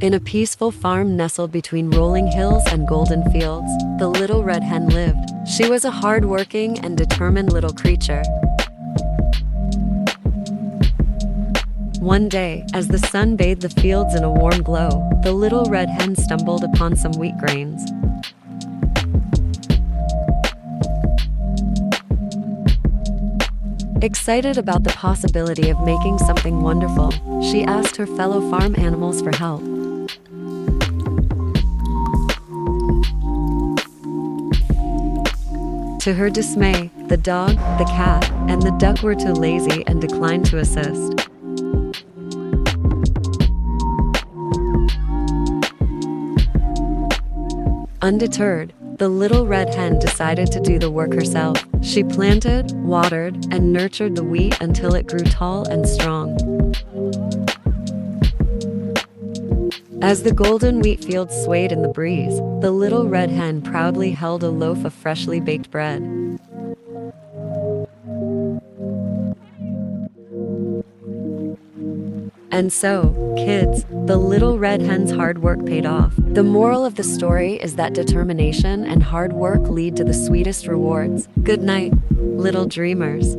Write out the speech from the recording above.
In a peaceful farm nestled between rolling hills and golden fields, the little red hen lived. She was a hard-working and determined little creature. One day, as the sun bathed the fields in a warm glow, the little red hen stumbled upon some wheat grains. Excited about the possibility of making something wonderful, she asked her fellow farm animals for help. To her dismay, the dog, the cat, and the duck were too lazy and declined to assist. Undeterred, the little red hen decided to do the work herself. She planted, watered, and nurtured the wheat until it grew tall and strong. As the golden wheat fields swayed in the breeze, the little red hen proudly held a loaf of freshly baked bread. And so, kids, the little red hen's hard work paid off. The moral of the story is that determination and hard work lead to the sweetest rewards. Good night, little dreamers.